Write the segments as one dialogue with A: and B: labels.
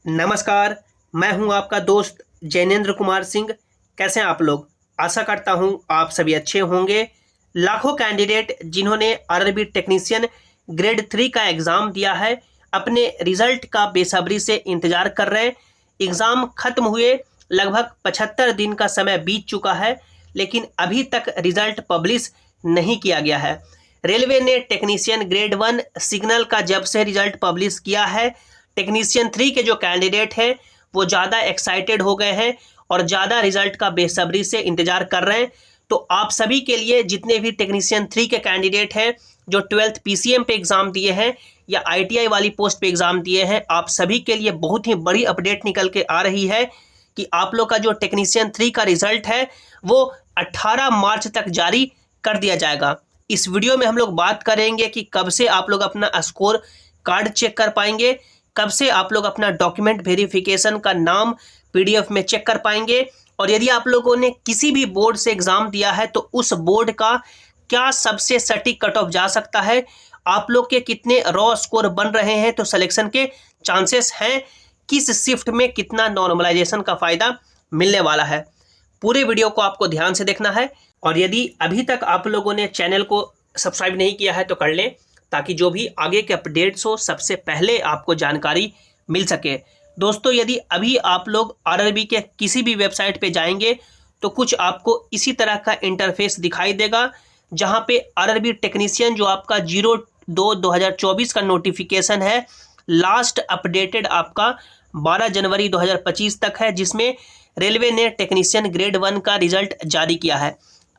A: नमस्कार, मैं हूं आपका दोस्त जैनेंद्र कुमार सिंह। कैसे हैं आप लोग? आशा करता हूं आप सभी अच्छे होंगे। लाखों कैंडिडेट जिन्होंने आरआरबी टेक्नीशियन ग्रेड 3 का एग्ज़ाम दिया है, अपने रिज़ल्ट का बेसब्री से इंतज़ार कर रहे हैं। एग्ज़ाम ख़त्म हुए लगभग 75 दिन का समय बीत चुका है, लेकिन अभी तक रिज़ल्ट पब्लिश नहीं किया गया है। रेलवे ने टेक्नीशियन ग्रेड 1 सिग्नल का जब से रिज़ल्ट पब्लिश किया है, टेक्नीशियन 3 के जो कैंडिडेट हैं वो ज़्यादा एक्साइटेड हो गए हैं और ज़्यादा रिजल्ट का बेसब्री से इंतज़ार कर रहे हैं। तो आप सभी के लिए, जितने भी टेक्नीशियन 3 के कैंडिडेट हैं जो 12th पीसीएम पे एग्ज़ाम दिए हैं या आईटीआई वाली पोस्ट पे एग्ज़ाम दिए हैं, आप सभी के लिए बहुत ही बड़ी अपडेट निकल के आ रही है कि आप लोग का जो टेक्नीशियन 3 का रिजल्ट है वो 18 मार्च तक जारी कर दिया जाएगा। इस वीडियो में हम लोग बात करेंगे कि कब से आप लोग अपना स्कोर कार्ड चेक कर पाएंगे, कब से आप लोग अपना डॉक्यूमेंट वेरिफिकेशन का नाम पीडीएफ में चेक कर पाएंगे, और यदि आप लोगों ने किसी भी बोर्ड से एग्ज़ाम दिया है तो उस बोर्ड का क्या सबसे सटीक कट ऑफ जा सकता है, आप लोग के कितने रॉ स्कोर बन रहे हैं तो सिलेक्शन के चांसेस हैं, किस शिफ्ट में कितना नॉर्मलाइजेशन का फ़ायदा मिलने वाला है। पूरे वीडियो को आपको ध्यान से देखना है, और यदि अभी तक आप लोगों ने चैनल को सब्सक्राइब नहीं किया है तो कर लें, ताकि जो भी आगे के अपडेट्स हो सबसे पहले आपको जानकारी मिल सके। दोस्तों, यदि अभी आप लोग आरआरबी के किसी भी वेबसाइट पे जाएंगे तो कुछ आपको इसी तरह का इंटरफेस दिखाई देगा, जहां पे आरआरबी टेक्नीशियन जो आपका 02/2024 का नोटिफिकेशन है, लास्ट अपडेटेड आपका 12 जनवरी 2025 तक है, जिसमें रेलवे ने टेक्नीशियन ग्रेड 1 का रिजल्ट जारी किया है।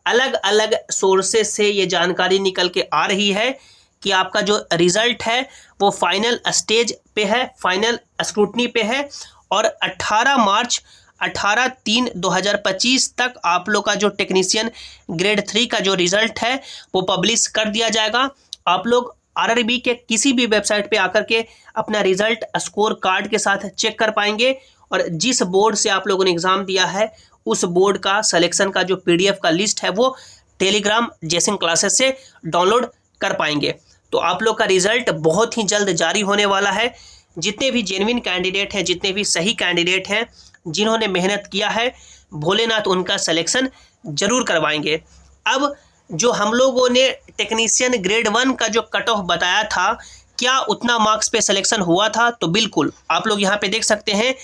A: अलग अलग सोर्सेस से ये जानकारी निकल के आ रही है कि आपका जो रिज़ल्ट है वो फाइनल स्टेज पे है, फाइनल स्क्रूटनी पे है, और 18 मार्च 18/3/2025 तक आप लोग का जो टेक्नीशियन ग्रेड 3 का जो रिज़ल्ट है वो पब्लिश कर दिया जाएगा। आप लोग आरआरबी के किसी भी वेबसाइट पे आकर के अपना रिज़ल्ट स्कोर कार्ड के साथ चेक कर पाएंगे, और जिस बोर्ड से आप लोगों ने एग्ज़ाम दिया है उस बोर्ड का सिलेक्शन का जो पीडीएफ का लिस्ट है वो टेलीग्राम जेसिंग क्लासेस से डाउनलोड कर पाएंगे। तो आप लोग का रिज़ल्ट बहुत ही जल्द जारी होने वाला है। जितने भी जेन्युइन कैंडिडेट हैं, जितने भी सही कैंडिडेट हैं, जिन्होंने मेहनत किया है, भोलेनाथ उनका सिलेक्शन जरूर करवाएंगे। अब जो हम लोगों ने टेक्नीशियन ग्रेड 1 का जो कट ऑफ बताया था, क्या उतना मार्क्स पे सिलेक्शन हुआ था? तो बिल्कुल, आप लोग यहाँ पे देख सकते हैं,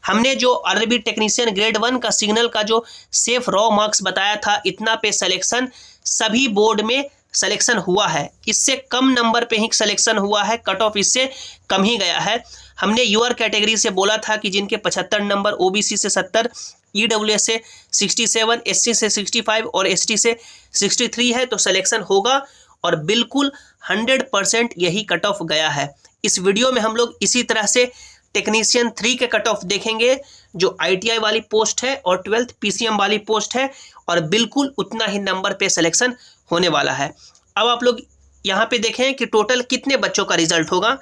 A: हमने जो आरआरबी टेक्नीशियन ग्रेड 1 का सिग्नल का जो सेफ रॉ मार्क्स बताया था, इतना पे सिलेक्शन सभी बोर्ड में सिलेक्शन हुआ है। इससे कम नंबर पे ही सिलेक्शन हुआ है, कट ऑफ इससे कम ही गया है। हमने यूआर कैटेगरी से बोला था कि जिनके 75 नंबर, ओबीसी से 70, ईडब्ल्यूएस से 67, एससी से 65 और एसटी से 63 है तो सिलेक्शन होगा, और बिल्कुल 100% यही कट ऑफ गया है। इस वीडियो में हम लोग इसी तरह से टेक्नीशियन 3 के कट ऑफ देखेंगे, जो आईटीआई वाली पोस्ट है और 12th पीसीएम वाली पोस्ट है, और बिल्कुल उतना ही नंबर पे सिलेक्शन होने वाला है। अब आप लोग यहाँ पे देखें कि टोटल कितने बच्चों का रिजल्ट होगा।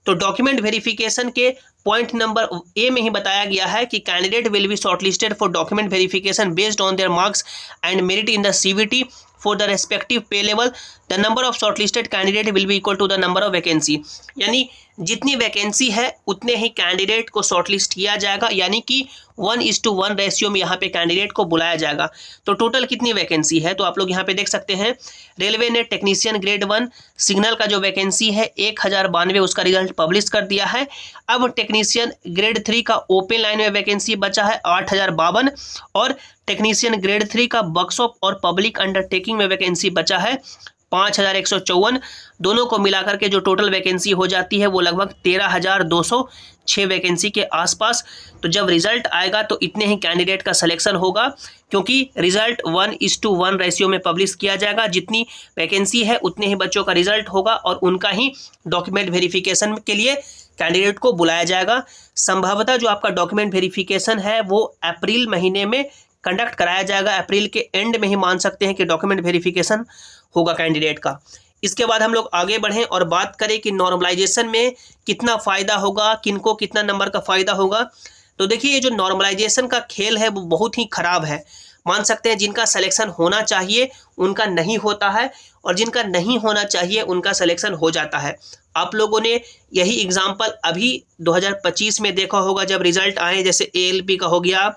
A: तो डॉक्यूमेंट वेरिफिकेशन के पॉइंट नंबर ए में ही बताया गया है कि candidate will be shortlisted for document verification based on their marks and merit in the CBT for the respective pay level. The number of shortlisted candidate will be equal to the number of vacancy. यानी जितनी vacancy है उतने ही candidate को shortlist किया जाएगा, यानी कि 1:1 ratio में यहाँ पे कैंडिडेट को बुलाया जाएगा। तो टोटल कितनी वैकेंसी है तो आप लोग यहाँ पे देख सकते हैं, रेलवे ने टेक्नीशियन ग्रेड 1 सिग्नल का जो वैकेंसी है 1092, उसका रिजल्ट पब्लिश कर दिया है। अब टेक्नीशियन ग्रेड 3 का ओपन लाइन में वैकेंसी बचा है 8052, और टेक्नीशियन ग्रेड 3 का वर्कशॉप और पब्लिक अंडरटेकिंग में वैकेंसी बचा है 5154। दोनों को मिलाकर के जो टोटल वैकेंसी हो जाती है वो लगभग 13206 वैकेंसी के आसपास। तो जब रिजल्ट आएगा तो इतने ही कैंडिडेट का सिलेक्शन होगा, क्योंकि रिजल्ट 1:1 रेशियो में पब्लिश किया जाएगा। जितनी वैकेंसी है उतने ही बच्चों का रिजल्ट होगा, और उनका ही डॉक्यूमेंट वेरिफिकेशन के लिए कैंडिडेट को बुलाया जाएगा। संभवतः जो आपका डॉक्यूमेंट वेरिफिकेशन है वो अप्रैल महीने में कंडक्ट कराया जाएगा। अप्रैल के एंड में ही मान सकते हैं कि डॉक्यूमेंट वेरिफिकेशन होगा कैंडिडेट का। इसके बाद हम लोग आगे बढ़ें और बात करें कि नॉर्मलाइजेशन में कितना फ़ायदा होगा, किनको कितना नंबर का फ़ायदा होगा। तो देखिए, ये जो नॉर्मलाइजेशन का खेल है वो बहुत ही ख़राब है। मान सकते हैं जिनका सिलेक्शन होना चाहिए उनका नहीं होता है और जिनका नहीं होना चाहिए उनका सिलेक्शन हो जाता है। आप लोगों ने यही एग्जाम्पल अभी 2025 में देखा होगा जब रिजल्ट आए, जैसे ALP का हो गया,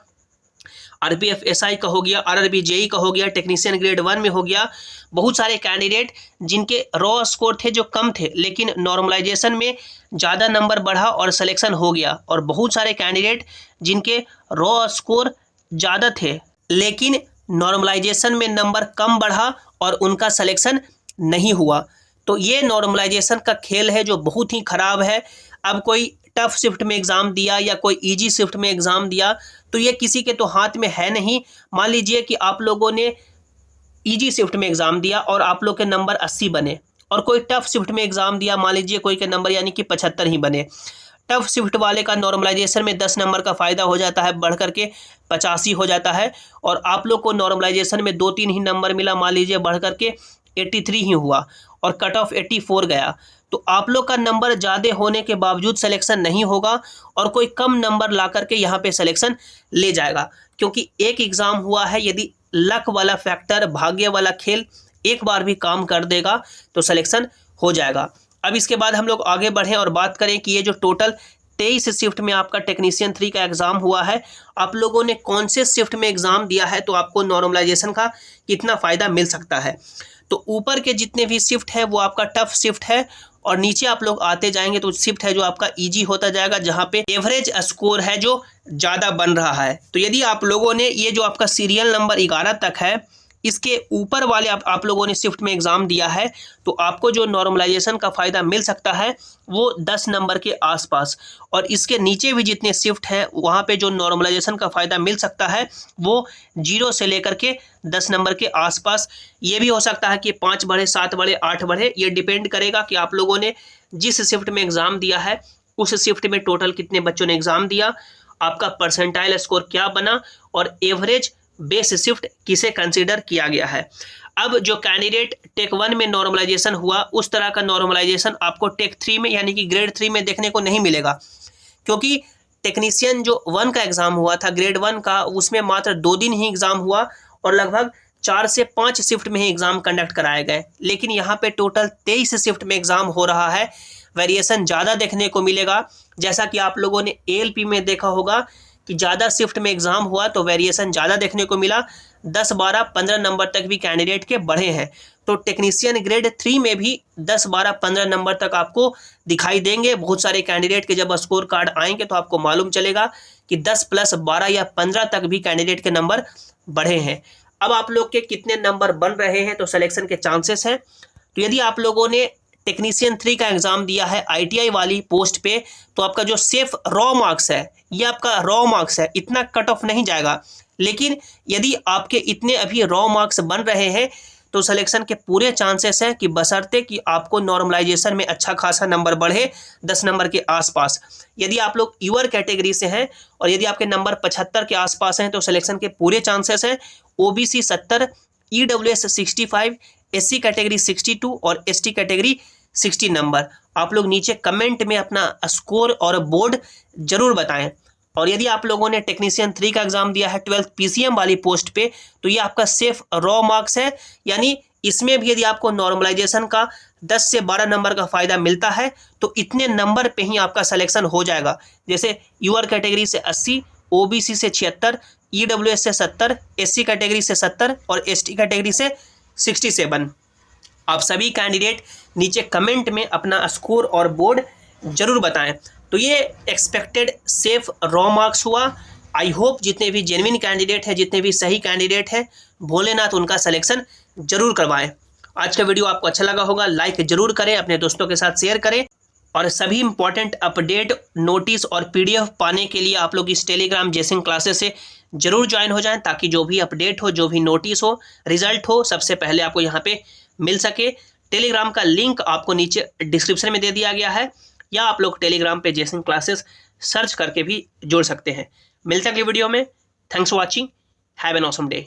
A: RPF SI का हो गया, RRB JE का हो गया, टेक्नीशियन ग्रेड 1 में हो गया। बहुत सारे कैंडिडेट जिनके रॉ स्कोर थे जो कम थे, लेकिन नॉर्मलाइजेशन में ज़्यादा नंबर बढ़ा और सिलेक्शन हो गया, और बहुत सारे कैंडिडेट जिनके रॉ स्कोर ज़्यादा थे लेकिन नॉर्मलाइजेशन में नंबर कम बढ़ा और उनका सिलेक्शन नहीं हुआ। तो ये नॉर्मलाइजेशन का खेल है जो बहुत ही ख़राब है। अब कोई टफ शिफ्ट में एग्ज़ाम दिया या कोई इजी शिफ्ट में एग्ज़ाम दिया तो ये किसी के तो हाथ में है नहीं। मान लीजिए कि आप लोगों ने इजी शिफ्ट में एग्ज़ाम दिया और आप लोग के नंबर 80 बने, और कोई टफ शिफ्ट में एग्ज़ाम दिया, मान लीजिए कोई के नंबर यानी कि 75 ही बने। टफ शिफ्ट वाले का नॉर्मलाइजेशन में 10 नंबर का फ़ायदा हो जाता है, बढ़ करके 85 हो जाता है, और आप लोग को नॉर्मलाइजेशन में 2-3 ही नंबर मिला, मान लीजिए बढ़ करके 83 ही हुआ और कट ऑफ 84 गया। तो आप लोग का नंबर ज़्यादा होने के बावजूद सिलेक्शन नहीं होगा और कोई कम नंबर ला करके यहाँ पे सिलेक्शन ले जाएगा, क्योंकि एक एग्ज़ाम हुआ है। यदि लक वाला फैक्टर, भाग्य वाला खेल एक बार भी काम कर देगा तो सिलेक्शन हो जाएगा। अब इसके बाद हम लोग आगे बढ़ें और बात करें कि ये जो टोटल 23 शिफ्ट में आपका टेक्नीशियन 3 का एग्ज़ाम हुआ है, आप लोगों ने कौन से शिफ्ट में एग्ज़ाम दिया है, तो आपको नॉर्मलाइजेशन का कितना फ़ायदा मिल सकता है। तो ऊपर के जितने भी शिफ्ट है वो आपका टफ शिफ्ट है, और नीचे आप लोग आते जाएंगे तो शिफ्ट है जो आपका इजी होता जाएगा, जहाँ पे एवरेज स्कोर है जो ज़्यादा बन रहा है। तो यदि आप लोगों ने ये जो आपका सीरियल नंबर 11 तक है, इसके ऊपर वाले आप लोगों ने शिफ्ट में एग्ज़ाम दिया है, तो आपको जो नॉर्मलाइजेशन का फ़ायदा मिल सकता है वो 10 नंबर के आसपास, और इसके नीचे भी जितने शिफ्ट हैं वहाँ पे जो नॉर्मलाइजेशन का फ़ायदा मिल सकता है वो 0 से लेकर के 10 नंबर के आसपास। ये भी हो सकता है कि 5 बढ़े, 7 बढ़े, 8 बढ़े, ये डिपेंड करेगा कि आप लोगों ने जिस शिफ्ट में एग्ज़ाम दिया है उस शिफ्ट में टोटल कितने बच्चों ने एग्ज़ाम दिया, आपका परसेंटाइल स्कोर क्या बना, और एवरेज बेस शिफ्ट किसे कंसीडर किया गया है। अब जो कैंडिडेट टेक 1 में नॉर्मलाइजेशन हुआ, उस तरह का नॉर्मलाइजेशन आपको टेक 3 में यानी कि ग्रेड 3 में देखने को नहीं मिलेगा, क्योंकि टेक्नीशियन जो 1 का एग्ज़ाम हुआ था ग्रेड 1 का, उसमें मात्र 2 दिन ही एग्ज़ाम हुआ और लगभग 4 से 5 शिफ्ट में ही एग्ज़ाम कंडक्ट कराए गए। लेकिन यहाँ पे टोटल 23 शिफ्ट में एग्ज़ाम हो रहा है, वेरिएशन ज़्यादा देखने को मिलेगा। जैसा कि आप लोगों ने ALP में देखा होगा कि ज़्यादा शिफ्ट में एग्ज़ाम हुआ तो वेरिएशन ज़्यादा देखने को मिला, 10, 12, 15 नंबर तक भी कैंडिडेट के बढ़े हैं। तो टेक्नीशियन ग्रेड 3 में भी 10, 12, 15 नंबर तक आपको दिखाई देंगे। बहुत सारे कैंडिडेट के जब स्कोर कार्ड आएंगे तो आपको मालूम चलेगा कि 10 + 12 या 15 तक भी कैंडिडेट के नंबर बढ़े हैं। अब आप लोग के कितने नंबर बन रहे हैं तो सिलेक्शन के चांसेस हैं। तो यदि आप लोगों ने टेक्नीशियन 3 का एग्ज़ाम दिया है ITI वाली पोस्ट पे, तो आपका जो सिर्फ रॉ मार्क्स है, ये आपका रॉ मार्क्स है, इतना कट ऑफ नहीं जाएगा। लेकिन यदि आपके इतने अभी रॉ मार्क्स बन रहे हैं तो सिलेक्शन के पूरे चांसेस हैं, कि बशर्ते कि आपको नॉर्मलाइजेशन में अच्छा खासा नंबर बढ़े 10 नंबर के आसपास। यदि आप लोग यूअर कैटेगरी से हैं और यदि आपके नंबर 75 के आसपास हैं तो सिलेक्शन के पूरे चांसेस हैं। OBC 70, EWS 65, SC कैटेगरी 62 और ST कैटेगरी 60 नंबर। आप लोग नीचे कमेंट में अपना स्कोर और बोर्ड जरूर बताएं। और यदि आप लोगों ने टेक्नीशियन 3 का एग्ज़ाम दिया है 12th PCM वाली पोस्ट पे, तो ये आपका सिर्फ रॉ मार्क्स है, यानी इसमें भी यदि आपको नॉर्मलाइजेशन का 10 से 12 नंबर का फ़ायदा मिलता है तो इतने नंबर पे ही आपका सिलेक्शन हो जाएगा। जैसे यूआर कैटेगरी से 80, OBC से 76, EWS से 70, SC कैटेगरी से 70 और ST कैटेगरी से 67। आप सभी कैंडिडेट नीचे कमेंट में अपना स्कोर और बोर्ड जरूर बताएं। तो ये एक्सपेक्टेड सेफ रॉ मार्क्स हुआ। आई होप जितने भी जेन्युइन कैंडिडेट हैं, जितने भी सही कैंडिडेट हैं, भोलेनाथ उनका सिलेक्शन जरूर करवाएं। आज का वीडियो आपको अच्छा लगा होगा, लाइक जरूर करें, अपने दोस्तों के साथ शेयर करें, और सभी इंपॉर्टेंट अपडेट, नोटिस और PDF पाने के लिए आप लोग इस टेलीग्राम जेसिंग क्लासेस से जरूर ज्वाइन हो जाएं, ताकि जो भी अपडेट हो, जो भी नोटिस हो, रिजल्ट हो, सबसे पहले आपको यहाँ पे मिल सके। टेलीग्राम का लिंक आपको नीचे डिस्क्रिप्शन में दे दिया गया है, या आप लोग टेलीग्राम पे जेसिंग क्लासेस सर्च करके भी जुड़ सकते हैं। मिलते हैं अगली वीडियो में। Thanks for watching, have an awesome day.